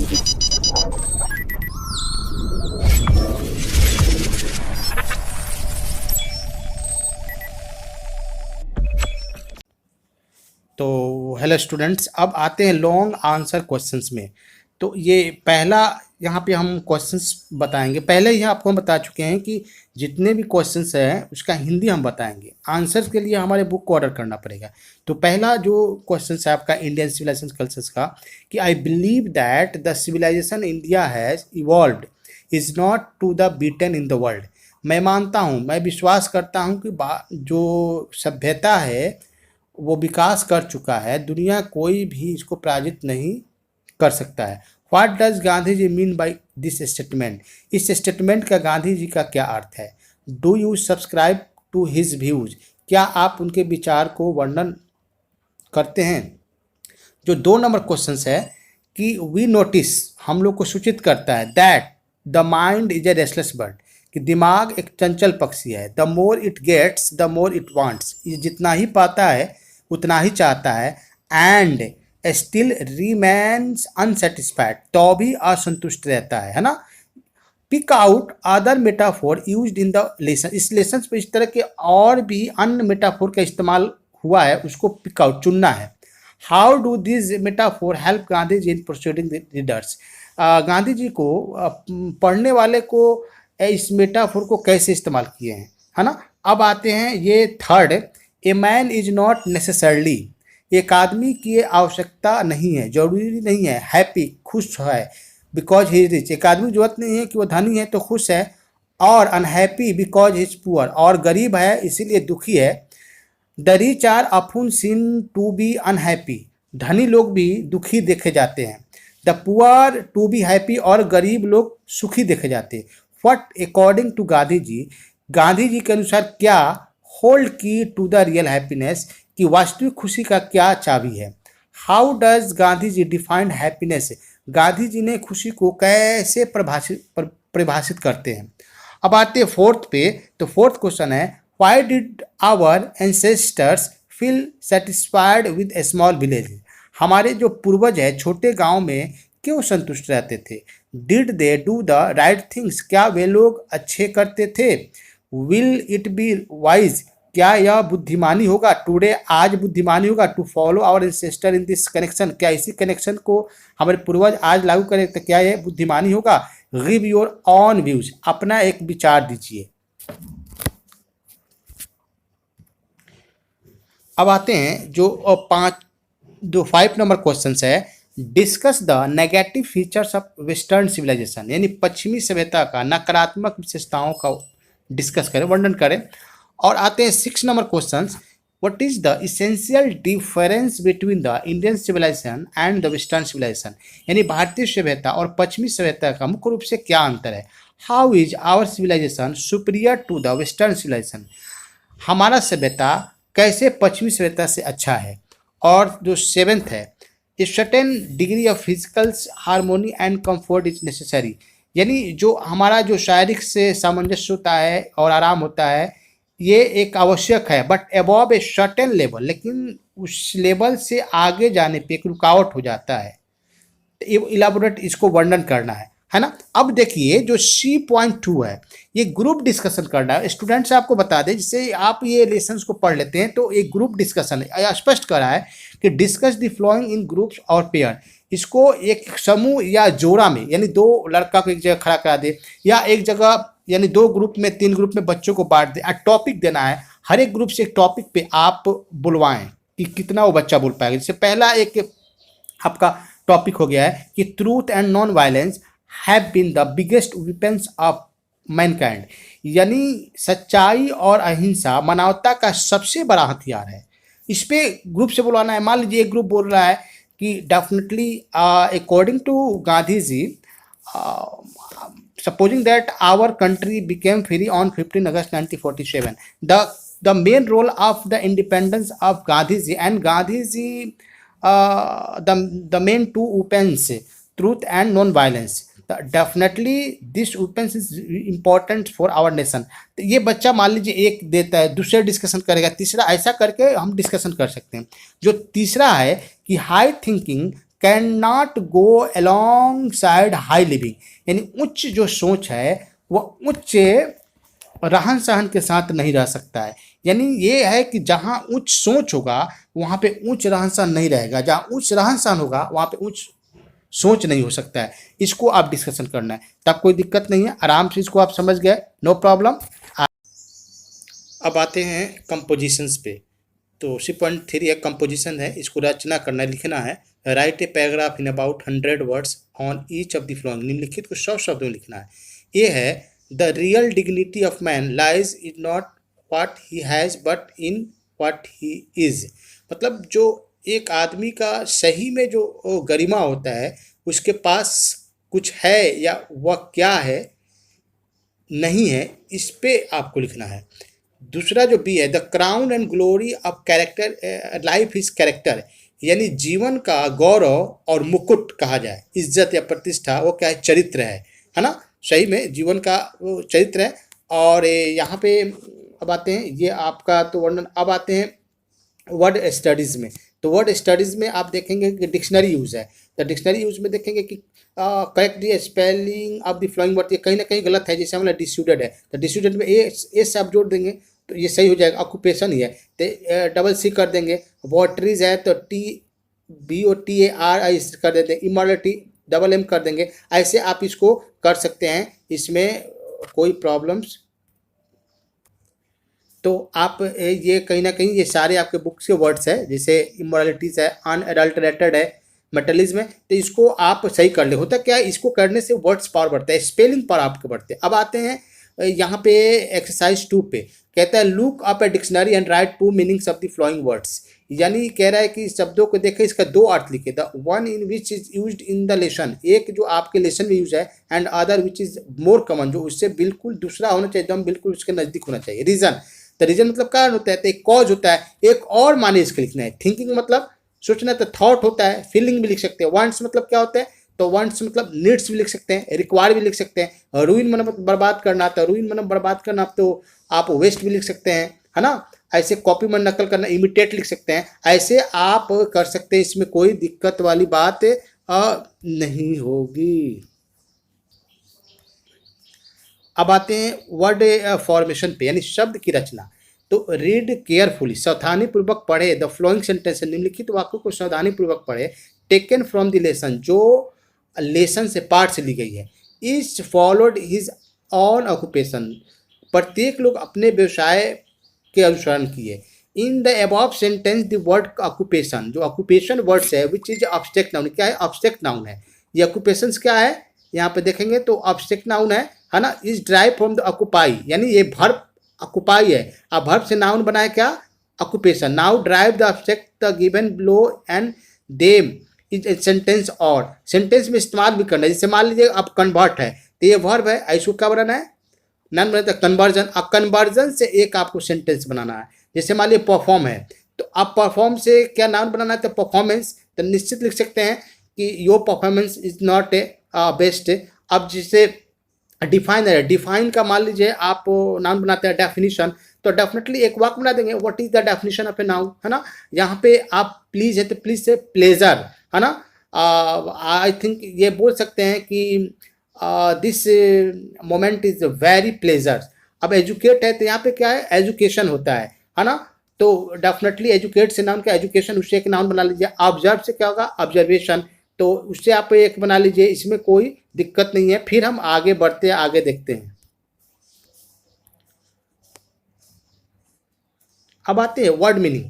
तो hello students, अब आते हैं लॉन्ग आंसर क्वेश्चंस में। तो ये पहला यहाँ पे हम क्वेश्चंस बताएंगे। पहले ही आपको हम बता चुके हैं कि जितने भी क्वेश्चंस हैं उसका हिंदी हम बताएंगे। आंसर्स के लिए हमारे बुक को ऑर्डर करना पड़ेगा। तो पहला जो क्वेश्चन है आपका इंडियन सिविलाइजेशन कल्चर्स का, कि I believe that the civilisation India has evolved is not to the beaten in the world. मैं मानता हूँ, मैं विश्वास करता हूँ कि जो सभ्यता है वो विकास कर चुका है, दुनिया कोई भी इसको पराजित नहीं कर सकता है। What does Gandhi ji mean by this statement? इस स्टेटमेंट का गांधी जी का क्या अर्थ है? Do you subscribe to his views? क्या आप उनके विचार को वर्णन करते हैं? जो 2 नंबर क्वेश्चन है कि वी नोटिस, हम लोग को सूचित करता है that the mind is a restless bird, कि दिमाग एक चंचल पक्षी है। The more it gets the more it wants, ये जितना ही पाता है उतना ही चाहता है। एंड स्टिल रिमेन्स अनसेटिस्फाइड, तो भी असंतुष्ट रहता है ना। Pick out other metaphor used in the lesson, इस लेसन पे इस तरह के और भी अन्य मेटाफोर का इस्तेमाल हुआ है, उसको पिक आउट चुनना है। How do this metaphor help Gandhi ji in proceeding the readers? Gandhi ji को पढ़ने वाले को इस मेटाफोर को कैसे इस्तेमाल किए हैं, है ना। अब आते हैं ये third, a man is not necessarily, एक आदमी की आवश्यकता नहीं है, जरूरी नहीं है, हैप्पी, खुश है, बिकॉज ही इज रिच, एक आदमी जरूरत नहीं है कि वो धनी है तो खुश है, और unhappy because he is poor, और गरीब है इसीलिए दुखी है। The rich are often seen to be unhappy, धनी लोग भी दुखी देखे जाते हैं। The poor to be happy, और गरीब लोग सुखी देखे जाते हैं। What according to Gandhi ji, Gandhi ji के अनुसार क्या होल्ड की टू द रियल हैप्पीनेस, कि वास्तविक खुशी का क्या चाबी है। How does Gandhi ji defined happiness, Gandhi ji ने खुशी को कैसे परिभाषित करते हैं। अब आते हैं फोर्थ पे। तो फोर्थ क्वेश्चन है, why did our ancestors feel satisfied with a small village, हमारे जो पूर्वज है छोटे गांव में क्यों संतुष्ट रहते थे। Did they do the right things, क्या वे लोग अच्छे करते थे। विल इट बी वाइज, क्या यह बुद्धिमानी होगा। टुडे, आज बुद्धिमानी होगा। To follow our ancestor in this connection, क्या इसी कनेक्शन को हमारे पूर्वज आज लागू करें तो क्या यह बुद्धिमानी होगा। गिव योर ऑन व्यूज, अपना एक विचार दीजिए। अब आते हैं जो 5 नंबर क्वेश्चन है, discuss the negative features of western civilisation, यानी पश्चिमी सभ्यता का नकारात्मक विशेषताओं का डिस्कस करें, वर्णन करें। और आते हैं 6 number question, what is the essential difference between the Indian civilisation and the western civilisation, यानी भारतीय सभ्यता और पश्चिमी सभ्यता का मुख्य रूप से क्या अंतर है। How is our civilisation superior to the western civilisation, हमारा सभ्यता कैसे पश्चिमी सभ्यता से अच्छा है। और जो 7th है, a certain degree of physical harmony and comfort is necessary, यानी जो हमारा जो शारीरिक से सामंजस्य होता है और आराम होता है ये एक आवश्यक है, but above a certain level, लेकिन उस लेवल से आगे जाने पे एक रुकावट हो जाता है। इलाबोरेट इसको वर्णन करना है ना। अब देखिए जो C.2 है, ये ग्रुप डिस्कशन करना है। स्टूडेंट से आपको बता दें, जिससे आप ये लेसन्स को पढ़ लेते हैं, तो एक ग्रुप डिस्कशन है, स्पष्ट करा है कि discuss the flowing in groups और पेयर, इसको एक समूह या जोड़ा में, यानी 2 लड़का को एक जगह खड़ा करा दे, या एक जगह यानी 2 ग्रुप में 3 ग्रुप में बच्चों को बांट दे, टॉपिक देना है, हर एक ग्रुप से एक टॉपिक पे आप बुलवाएं कि कितना वो बच्चा बोल पाएगा। जैसे पहला एक आपका टॉपिक हो गया है कि truth and non violence have been the biggest weapons of mankind, यानी सच्चाई और अहिंसा मानवता का सबसे बड़ा हथियार है। इस पे ग्रुप से बुलवाना है। मान लीजिए एक ग्रुप बोल रहा है कि definitely according to Gandhi ji, supposing that our country became free on 15 August 1947, the main role of the independence of Gandhiji and Gandhiji, the main 2 weapons, truth and non-violence, definitely this weapons is important for our nation। तो ये बच्चा मान लीजिए एक देता है, दूसरे discussion करेगा, तीसरा, ऐसा करके हम डिस्कशन कर सकते हैं। जो तीसरा है कि high thinking can not go along side high living, यानी उच्च जो सोच है वह उच्च रहन सहन के साथ नहीं रह सकता है। यानी ये है कि जहाँ उच्च सोच होगा वहाँ पे उच्च रहन सहन नहीं रहेगा, जहाँ उच्च रहन सहन होगा वहाँ पे उच्च सोच नहीं हो सकता है। इसको आप डिस्कशन करना है, तब कोई दिक्कत नहीं है, आराम से इसको आप समझ गए, नो प्रॉब्लम। अब आते हैं कंपोजिशंस पे। तो 3.3 एक कंपोजिशन है, इसको रचना करना लिखना है। Right a paragraph in about 100 words on each of the flowing, निम्नलिखित को 100 शब्दों में लिखना है। ये है the real dignity of man lies in not what he has but in what he is. मतलब जो एक आदमी का सही में जो गरिमा होता है उसके पास कुछ है या वह क्या है नहीं है, इस पे आपको लिखना है। दूसरा जो बी है, the crown and glory of character life is character, यानी जीवन का गौरव और मुकुट कहा जाए, इज्जत या प्रतिष्ठा वो क्या है, चरित्र है ना। सही में जीवन का वो चरित्र है। और यहाँ पे अब आते हैं ये आपका तो वर्णन। अब आते हैं वर्ड स्टडीज़ में। तो वर्ड स्टडीज़ में आप देखेंगे कि डिक्शनरी यूज़ है। तो डिक्शनरी यूज़ में देखेंगे कि correct the spelling of the flowing word, ये कहीं ना कहीं गलत है। जैसे हमारा डिस्यूडेड है तो डिस्यूडेड में ए से आप जोड़ देंगे तो ये सही हो जाएगा, ऑक्यूपेशन ही है तो डबल सी कर देंगे। वॉटरीज है तो TBOTARI कर देते हैं। इमोरलिटी डबल M कर देंगे। ऐसे आप इसको कर सकते हैं, इसमें कोई प्रॉब्लम्स। तो आप ये कहीं ना कहीं ये सारे आपके बुक्स के वर्ड्स है, जैसे इमोरलिटीज है, अनएडल्टरेटेड है, मेटलिज्म है, तो इसको आप सही कर ले। होता क्या है, इसको करने से वर्ड्स पावर बढ़ता है, स्पेलिंग पावर आपके बढ़ते हैं। अब आते हैं यहाँ पे एक्सरसाइज 2 पे, कहता है look up a dictionary and right 2 meanings of the flowing words. यानी कह रहा है कि शब्दों को देखें, इसका 2 अर्थ लिखे। The one in which is used in the lesson, एक जो आपके लेसन में यूज है, and other which is more common, जो उससे बिल्कुल दूसरा होना चाहिए, एकदम बिल्कुल उसके नजदीक होना चाहिए। रीजन, तो रीजन मतलब कारण होता है, तो एक कॉज होता है, एक और माने इसके लिखना है। थिंकिंग मतलब सोचना, तो थॉट होता है, फीलिंग भी लिख सकते हैं। वांट्स मतलब क्या होता है, तो वांट्स मतलब नीड्स भी लिख सकते हैं, रिक्वायर भी लिख सकते हैं। रूइन मतलब बर्बाद करना, तो रूइन मतलब बर्बाद करना, तो आप वेस्ट भी लिख सकते हैं, है ना। ऐसे कॉपी में नकल करना, इमिटेट लिख सकते हैं, ऐसे आप कर सकते हैं, इसमें कोई दिक्कत वाली बात नहीं होगी। अब आते हैं वर्ड फॉर्मेशन पे, यानी शब्द की रचना। तो रीड केयरफुली, सावधानी पूर्वक पढ़े द फ्लोइंग सेंटेंस, निम्नलिखित वाक्यों को सावधानी पूर्वक पढ़े। टेकन फ्रॉम द लेसन, जो लेसन से पाठ से ली गई है। Is followed his on occupation, प्रत्येक लोग अपने व्यवसाय के अनुसरण किए। इन the above sentence the word occupation, जो ऑक्यूपेशन वर्ड्स है विच इज ऑब्जेक्ट नाउन, क्या है, ऑब्जेक्ट नाउन है। ये ऑक्यूपेशंस क्या है, यहाँ पे देखेंगे तो ऑब्जेक्ट नाउन है ना। Is drive from the occupy, यानी ये वर्ब ऑक्यूपाई है। अब वर्ब से नाउन बनाए क्या, occupation. Now drive the object the given below and them is a sentence, और सेंटेंस में इस्तेमाल भी करना है। जैसे मान लीजिए अब कन्वर्ट है, तो ये वर्ब है, ऐसे क्या बनाना है, नाउन बनाता है कन्वर्जन। अब कन्वर्जन से एक आपको सेंटेंस बनाना है। जैसे मान लीजिए परफॉर्म है, तो अब परफॉर्म से क्या नाउन बनाना है, तो परफॉर्मेंस, तो निश्चित लिख सकते हैं कि your performance is not a best. अब जिसे डिफाइन है, डिफाइन का मान लीजिए आप नाउन बनाते हैं डेफिनेशन, तो डेफिनेटली एक वाक्य बना देंगे, what is the definition of a noun, है ना। यहाँ पे आप प्लीज है तो प्लीज से प्लेजर, है ना। आई थिंक ये बोल सकते हैं कि this moment is very pleasure. अब एजुकेट है तो यहाँ पे क्या है, एजुकेशन होता है ना। तो डेफिनेटली एजुकेट से नाउन का एजुकेशन, उससे एक नाउन बना लीजिए। ऑब्जर्व से क्या होगा, ऑब्जर्वेशन, तो उससे आप एक बना लीजिए, इसमें कोई दिक्कत नहीं है। फिर हम आगे बढ़ते हैं, आगे देखते हैं। अब आते हैं वर्ड मीनिंग,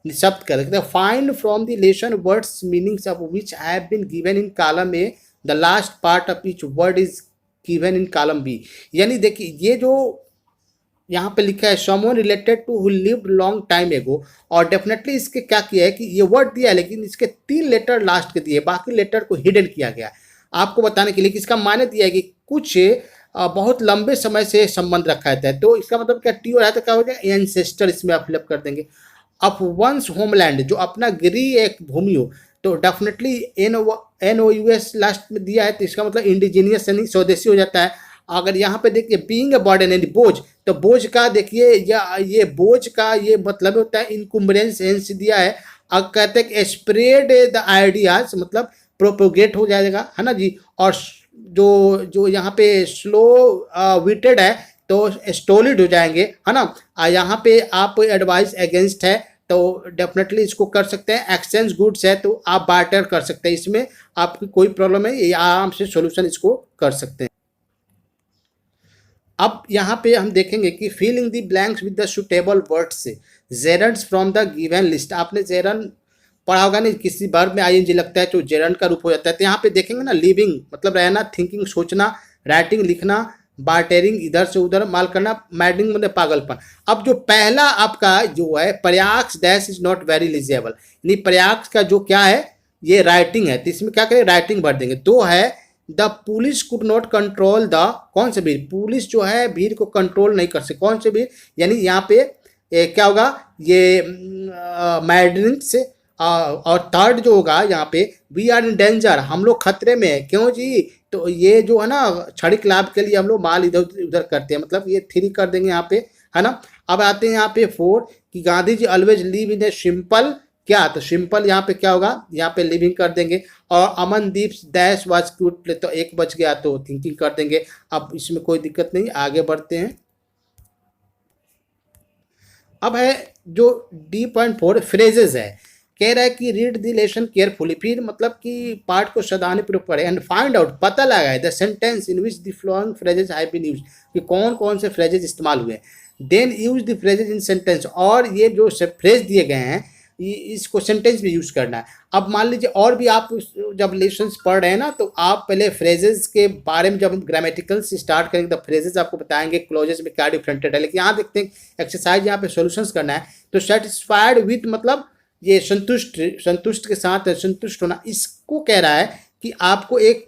शब्द का देखते हैं। Find from the lesson words meanings of which have been given in column A, the last part of each word is given in column B. यानी देखिए ये जो यहाँ पे लिखा है someone related to who lived long time ago, और definitely इसके क्या किया है कि ये वर्ड दिया है लेकिन इसके 3 लेटर लास्ट के दिए, बाकी लेटर को हिडन किया गया आपको बताने के लिए कि इसका मायने दिया है कि कुछ बहुत लंबे समय से संबंध रखा रहता है। तो इसका मतलब क्या, टी हो रहा है तो क्या हो जाएगा, एंसेस्टर, इसमें आप फिलअप कर देंगे। ऑफ वंस होमलैंड, जो अपना गृह एक भूमि हो, तो डेफिनेटली NOUS लास्ट में दिया है, तो इसका मतलब इंडिजीनियस यानी स्वदेशी हो जाता है। अगर यहाँ पे देखिए बीइंग अ बर्डन यानी बोझ, तो बोझ का देखिए ये बोझ का ये मतलब होता है इनकुम्बरेंस, हेंस दिया है। अब कहते हैं कि स्प्रेड द आइडियाज, मतलब प्रोपोगेट हो जाएगा, है ना जी। और जो जो यहाँ पे स्लो विटेड है तो स्टोलिड हो जाएंगे, है ना। यहाँ पे आप एडवाइस अगेंस्ट है तो डेफिनेटली इसको कर सकते हैं। एक्सचेंज गुड्स है तो आप बार्टर कर सकते हैं, इसमें आपकी कोई प्रॉब्लम है, ये आराम से सॉल्यूशन इसको कर सकते हैं। अब यहाँ पे हम देखेंगे कि fill in the blanks with the suitable words से gerunds from the given list. आपने जेरंड पढ़ा होगा नहीं, किसी वर्ब में आईएनजी लगता है तो जेरंड का रूप हो जाता है। तो यहाँ पे देखेंगे ना, लिविंग मतलब रहना, थिंकिंग सोचना, राइटिंग लिखना, बार्टेरिंग इधर से उधर माल करना, मैडिंग मतलब पागलपन। अब जो पहला आपका जो है प्रयाक्स डैश इज नॉट वेरी लिजेबल, यानी प्रयाक्स का जो क्या है ये राइटिंग है, तो इसमें क्या करें राइटिंग भर देंगे। दो है the police could not control the, कौन से भीड़, पुलिस जो है भीड़ को कंट्रोल नहीं कर सकती, कौन से भीड़, यानी यहाँ पे क्या होगा ये मैडरिन से। और थर्ड जो होगा यहाँ पे वी आर इन डेंजर, हम लोग खतरे में है, क्यों जी, तो ये जो है ना क्षणिक लाभ के लिए हम लोग माल इधर उधर करते हैं, मतलब ये थ्री कर देंगे यहाँ पे, है ना। अब आते हैं यहाँ पे फोर कि Gandhi ji always live in a simple, क्या, तो सिंपल यहाँ पे क्या होगा, यहाँ पे लिविंग कर देंगे। और Amandeep dash was cute play, तो एक बच गया तो थिंकिंग कर देंगे। अब इसमें कोई दिक्कत नहीं, आगे बढ़ते हैं। अब है जो D.4 फ्रेजेस है, कह रहा है कि रीड द लेसन केयरफुली, फिर मतलब कि पार्ट को सावधानीपूर्वक पढ़े एंड फाइंड आउट, पता लगाए the sentence in which the following phrases have been used, कि कौन कौन से फ्रेजेस इस्तेमाल हुए। Then use the phrases in sentence, और ये जो फ्रेज दिए गए हैं इसको सेंटेंस में यूज करना है। अब मान लीजिए और भी आप जब लेसन्स पढ़ रहे हैं ना, तो आप पहले फ्रेजेस के बारे में जब हम ग्रामेटिकल से स्टार्ट करेंगे तो फ्रेजेस आपको बताएंगे क्लोजेस में क्या डिफरेंटेड है। लेकिन यहाँ देखते हैं एक्सरसाइज यहाँ पे सॉल्यूशंस करना है, तो सेटिस्फाइड विथ मतलब ये संतुष्ट, संतुष्ट के साथ संतुष्ट होना, इसको कह रहा है कि आपको एक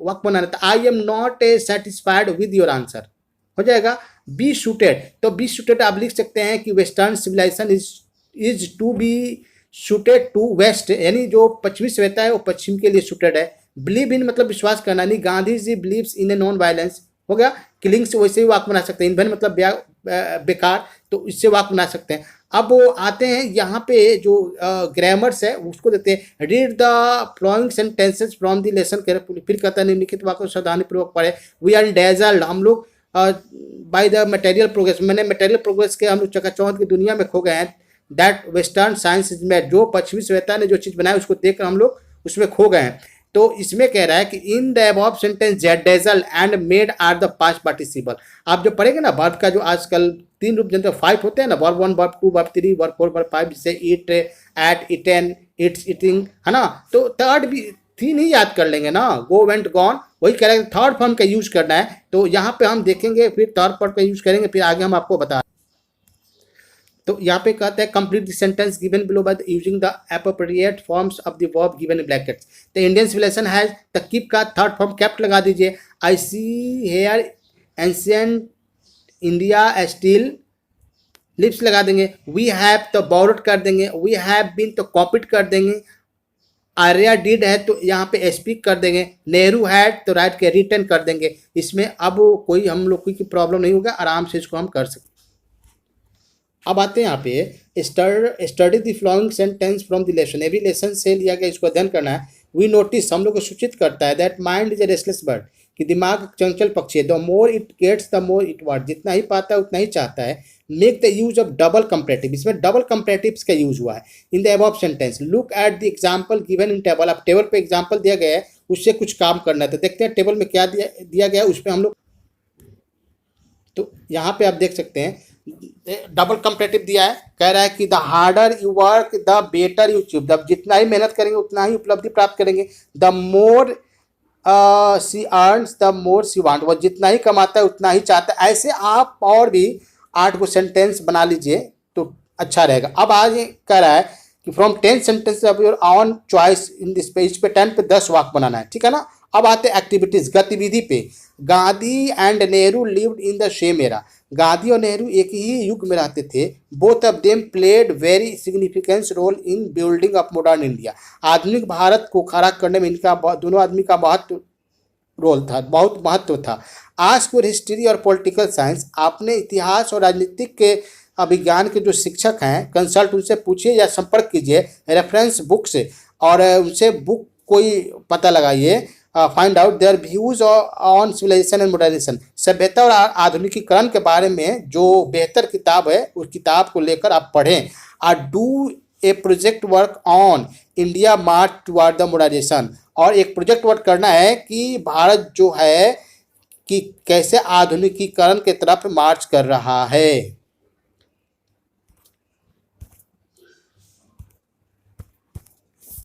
वाक्य बनाना था, I am not a satisfied with your answer, हो जाएगा। बी सूटेड, तो बी सूटेड आप लिख सकते हैं कि western civilisation is to be suited to west, यानी जो पश्चिमी सभ्यता है वो पश्चिम के लिए सूटेड है। बिलीव इन मतलब विश्वास करना, नहीं Gandhi ji believes in a non violence, हो गया। किलिंग से वैसे ही वाक्य बना सकते हैं, इन्वेंट मतलब बेकार, तो इससे वाक्य बना सकते हैं। अब वो आते हैं यहाँ पे जो ग्रामर्स है उसको देते हैं, read the flowing sentences from the lesson carefully, फिर कहता है निम्नलिखित वाक्य को सावधानीपूर्वक पढ़े। वी आर डेजल्ड, हम लोग बाय द मटेरियल प्रोग्रेस, मैंने मटेरियल प्रोग्रेस के हम लोग चकाचौंध की दुनिया में खो गए हैं। That western science is made, जो पश्चिमी सभ्यता ने जो चीज़ बनाई उसको देखकर हम लोग उसमें खो गए हैं। तो इसमें कह रहा है कि in the above sentence dazzle and made are the past participle. आप जो पढ़ेंगे ना वर्ब का, जो आजकल 3 रूप जनता 5 होते हैं ना, verb 1 verb 2 verb 3 verb 4 verb 5, जैसे ईट, एट, इटन, इट्स, इटिंग, है ना। तो थर्ड भी 3 ही याद कर लेंगे ना, गो वेंट गॉन, वही कह रहे हैं थर्ड फॉर्म का यूज करना है। तो यहाँ पे हम देखेंगे फिर थर्ड फॉर्म का यूज करेंगे, फिर आगे हम आपको बता। तो यहाँ पे कहते हैं complete the sentence given below by using the appropriate forms of the verb given in brackets. The Indian civilization has, the keep का थर्ड फॉर्म कैप्ट लगा दीजिए। I see here ancient India still lips लगा देंगे। We have तो borrowed कर देंगे। We have been तो copied कर देंगे। आर्या डिड है तो यहाँ पे स्पीक कर देंगे। नेहरू हैड तो राइट के रिटर्न कर देंगे। इसमें अब कोई हम लोग की प्रॉब्लम नहीं होगा, आराम से इसको हम कर सकते। अब आते हैं यहाँ पे study the flowing sentence from the lesson, ये भी लेसन से लिया गया, इसको अध्ययन करना है। वी नोटिस, हम लोग को सूचित करता है that mind is a restless bird, कि दिमाग चंचल पक्षी है। The more it gets the more it want, जितना ही पाता है उतना ही चाहता है। Make the use of double comparative, इसमें डबल कंपैरेटिव्स का यूज हुआ है in the above sentence. Look at the example given in table, अब टेबल पे एग्जांपल दिया गया है, उससे कुछ काम करना है। तो देखते हैं टेबल में क्या दिया गया है, उस पर हम लोग, तो यहाँ पे आप देख सकते हैं डबल कंपैरेटिव दिया है। कह रहा है कि the harder you work the better you achieve, जब जितना ही मेहनत करेंगे उतना ही उपलब्धि प्राप्त करेंगे। The more she earns the more she want, वो जितना ही कमाता है उतना ही चाहता है। ऐसे आप और भी 8 को सेंटेंस बना लीजिए तो अच्छा रहेगा। अब आगे कह रहा है कि from 10 sentence of your on choice in this page पे 10 पे 10 वाक्य बनाना है, ठीक है ना। अब आते हैं एक्टिविटीज, गतिविधि पे। Gandhi and Nehru lived in the same era, Gandhi और नेहरू एक ही युग में रहते थे। Both of them played very significant role in building of modern India, आधुनिक भारत को खड़ा करने में इनका दोनों आदमी का बहुत रोल था, बहुत महत्व था। आस्क फॉर हिस्ट्री और पॉलिटिकल साइंस, आपने इतिहास और राजनीतिक के विज्ञान के जो शिक्षक हैं, कंसल्ट उनसे पूछिए या संपर्क कीजिए रेफरेंस बुक से, और उनसे बुक कोई पता लगाइए। Find out their views on civilisation and modernisation, सभ्यता और आधुनिकीकरण के बारे में जो बेहतर किताब है उस किताब को लेकर आप पढ़ें। Do a project work on India march toward the modernisation, और एक प्रोजेक्ट वर्क करना है कि भारत जो है कि कैसे आधुनिकीकरण के तरफ मार्च कर रहा है।